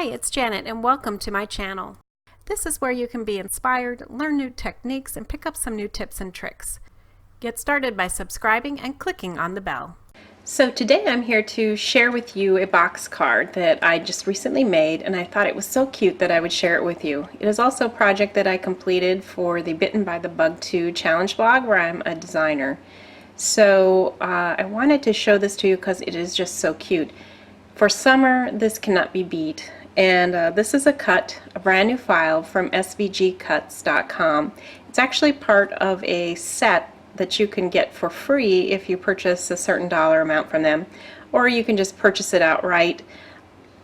Hi, it's Janet and welcome to my channel. This is where you can be inspired, learn new techniques, and pick up some new tips and tricks. Get started by subscribing and clicking on the bell. So today I'm here to share with you a box card that I just recently made, and I thought it was so cute that I would share it with you. It is also a project that I completed for the Bitten by the Bug 2 challenge blog where I'm a designer. So I wanted to show this to you because it is just so cute. For summer, this cannot be beat. And this is a brand new file from svgcuts.com. It's actually part of a set that you can get for free if you purchase a certain dollar amount from them, or you can just purchase it outright.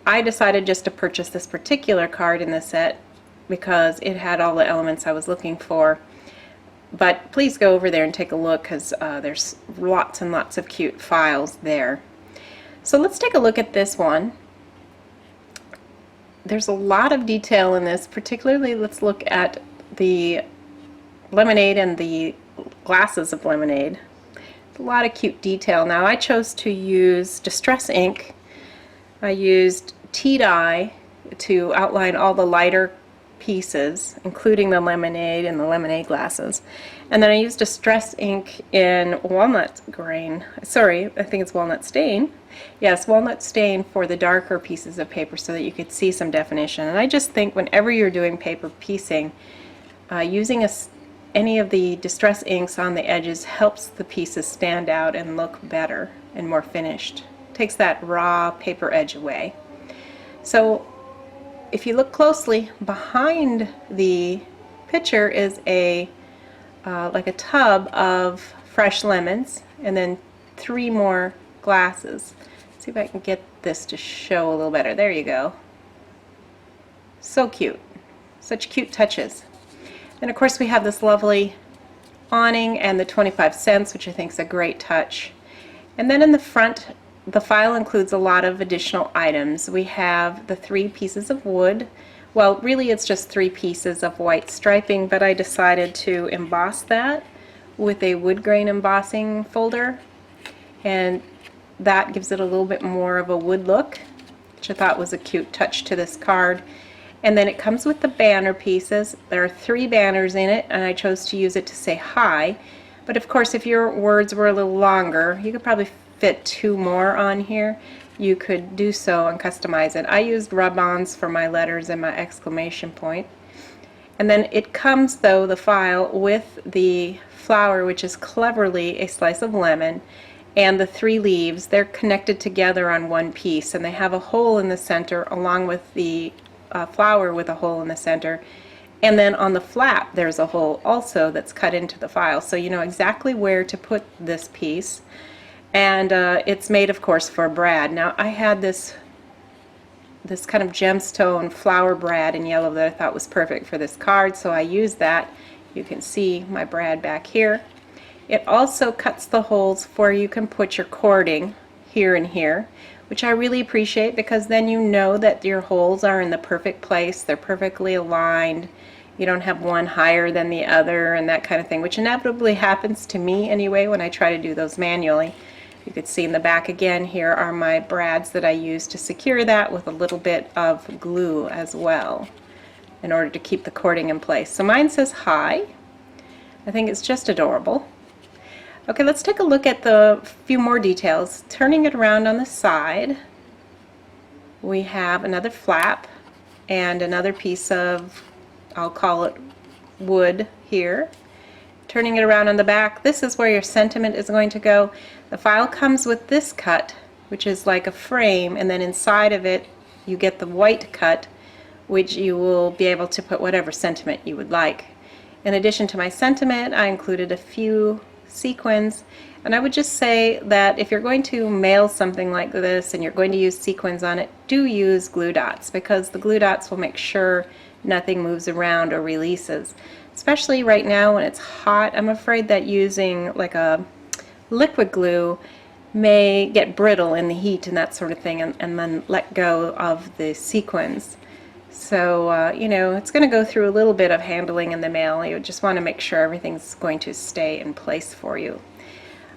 I decided just to purchase this particular card in the set because it had all the elements I was looking for. But please go over there and take a look because there's lots and lots of cute files there. So let's take a look at this one. There's a lot of detail in this, particularly let's look at the lemonade and the glasses of lemonade. A lot of cute detail. Now I chose to use distress ink. I used tea dye to outline all the lighter pieces, including the lemonade and the lemonade glasses. And then I used distress ink in walnut grain. Sorry, I think it's walnut stain. Yes, walnut stain for the darker pieces of paper so that you could see some definition. And I just think whenever you're doing paper piecing, using any of the distress inks on the edges helps the pieces stand out and look better and more finished. Takes that raw paper edge away. So if you look closely, behind the picture is like a tub of fresh lemons and then 3 more glasses. Let's see if I can get this to show a little better. There you go. So cute. Such cute touches. And of course we have this lovely awning and the 25 cents, which I think is a great touch. And then in the front, the file includes a lot of additional items. We have the 3 pieces of wood. Well, really it's just 3 pieces of white striping, but I decided to emboss that with a wood grain embossing folder, and that gives it a little bit more of a wood look, which I thought was a cute touch to this card. And then it comes with the banner pieces. There are 3 banners in it, and I chose to use it to say hi. But of course, if your words were a little longer, you could probably fit 2 more on here. You could do so and customize it. I used rub-ons for my letters and my exclamation point. And then it comes, though, the file with the flower, which is cleverly a slice of lemon, and the 3 leaves. They're connected together on one piece, and they have a hole in the center along with the flower with a hole in the center. And then on the flap there's a hole also that's cut into the file, so you know exactly where to put this piece. And it's made, of course, for brad. Now I had this kind of gemstone flower brad in yellow that I thought was perfect for this card, so I used that. You can see my brad back here. It also cuts the holes where you can put your cording here and here, which I really appreciate because then you know that your holes are in the perfect place, they're perfectly aligned, you don't have one higher than the other and that kind of thing, which inevitably happens to me anyway when I try to do those manually. You can see in the back again, here are my brads that I use to secure that with a little bit of glue as well in order to keep the cording in place. So mine says hi. I think it's just adorable. Okay, let's take a look at the few more details. Turning it around on the side, we have another flap and another piece of, I'll call it wood here. Turning it around on the back, this is where your sentiment is going to go. The file comes with this cut, which is like a frame, and then inside of it you get the white cut, which you will be able to put whatever sentiment you would like. In addition to my sentiment, I included a few sequins, and I would just say that if you're going to mail something like this and you're going to use sequins on it, do use glue dots, because the glue dots will make sure nothing moves around or releases. Especially right now when it's hot, I'm afraid that using like a liquid glue may get brittle in the heat and that sort of thing, and then let go of the sequins. So you know, it's going to go through a little bit of handling in the mail. You just want to make sure everything's going to stay in place for you.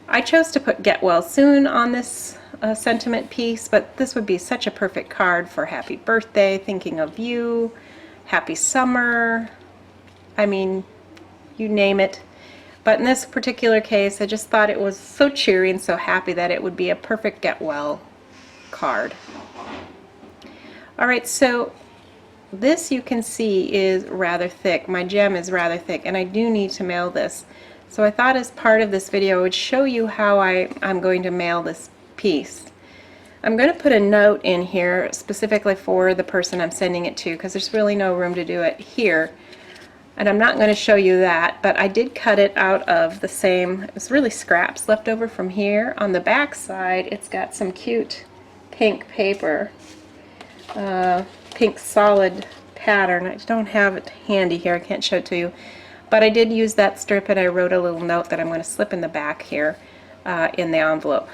I chose to put get well soon on this a sentiment piece, but this would be such a perfect card for happy birthday, thinking of you, happy summer, I mean, you name it. But in this particular case, I just thought it was so cheery and so happy that it would be a perfect get well card. Alright, so this you can see is rather thick. My gem is rather thick, and I do need to mail this. So I thought as part of this video I would show you how I'm going to mail this piece. I'm going to put a note in here specifically for the person I'm sending it to, because there's really no room to do it here. And I'm not going to show you that, but I did cut it out of the same, it was really scraps left over from here. On the back side, it's got some cute pink paper, pink solid pattern. I don't have it handy here, I can't show it to you. But I did use that strip, and I wrote a little note that I'm going to slip in the back here in the envelope.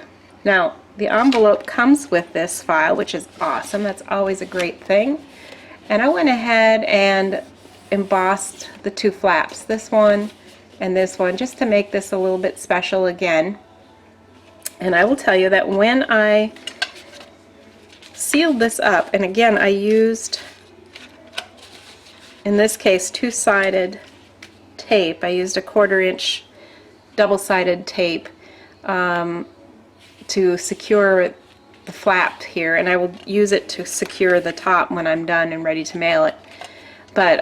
Now, the envelope comes with this file, which is awesome. That's always a great thing. And I went ahead and embossed the two flaps, this one and this one, just to make this a little bit special again. And I will tell you that when I sealed this up, and again I used, in this case, two-sided tape. I used a 1/4 inch double-sided tape to secure the flap here, and I will use it to secure the top when I'm done and ready to mail it. But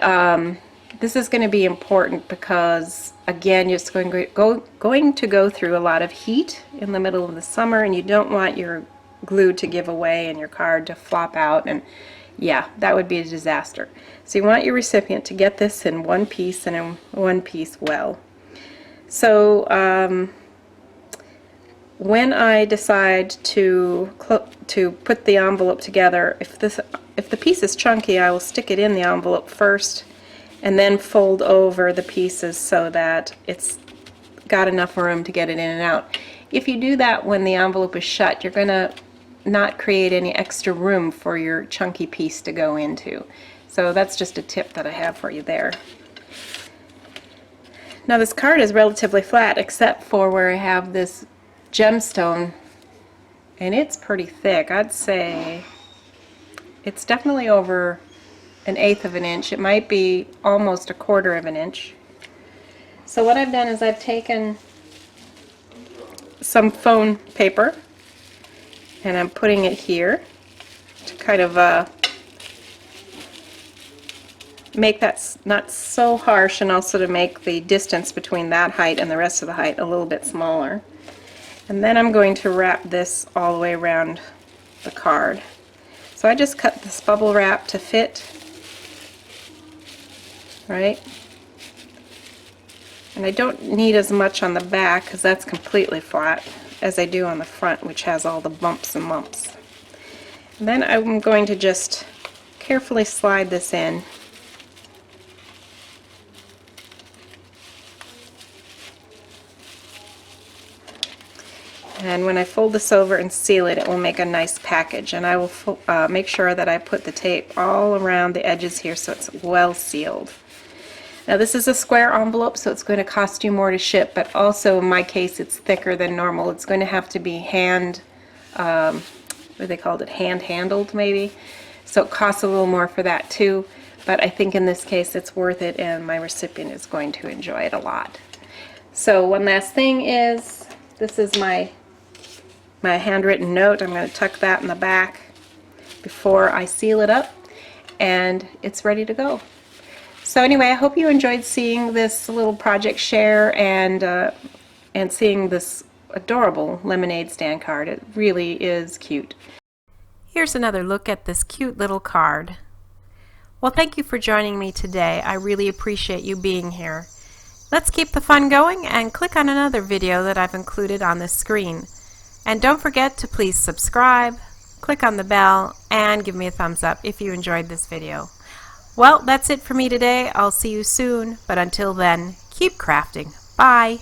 this is going to be important because, again, you're just going to go through a lot of heat in the middle of the summer, and you don't want your glue to give away and your card to flop out, and yeah, that would be a disaster. So you want your recipient to get this in one piece and in one piece well. So when I decide to put the envelope together, if the piece is chunky, I will stick it in the envelope first and then fold over the pieces so that it's got enough room to get it in and out. If you do that when the envelope is shut, you're going to not create any extra room for your chunky piece to go into. So that's just a tip that I have for you there. Now this card is relatively flat except for where I have this gemstone, and it's pretty thick. I'd say it's definitely over 1/8 of an inch. It might be almost 1/4 of an inch. So what I've done is I've taken some foam paper and I'm putting it here to kind of make that not so harsh, and also to make the distance between that height and the rest of the height a little bit smaller. And then I'm going to wrap this all the way around the card. So I just cut this bubble wrap to fit, right? And I don't need as much on the back because that's completely flat as I do on the front, which has all the bumps and lumps. And then I'm going to just carefully slide this in. And when I fold this over and seal it, it will make a nice package. And I will make sure that I put the tape all around the edges here so it's well sealed. Now this is a square envelope, so it's going to cost you more to ship, but also in my case it's thicker than normal. It's going to have to be hand, what they called it, hand handled maybe. So it costs a little more for that too, but I think in this case it's worth it, and my recipient is going to enjoy it a lot. So one last thing is, this is my handwritten note. I'm going to tuck that in the back before I seal it up, and it's ready to go. So anyway, I hope you enjoyed seeing this little project share and seeing this adorable lemonade stand card. It really is cute. Here's another look at this cute little card. Well, thank you for joining me today. I really appreciate you being here. Let's keep the fun going and click on another video that I've included on the screen. And don't forget to please subscribe, click on the bell, and give me a thumbs up if you enjoyed this video. Well, that's it for me today. I'll see you soon, but until then, keep crafting. Bye!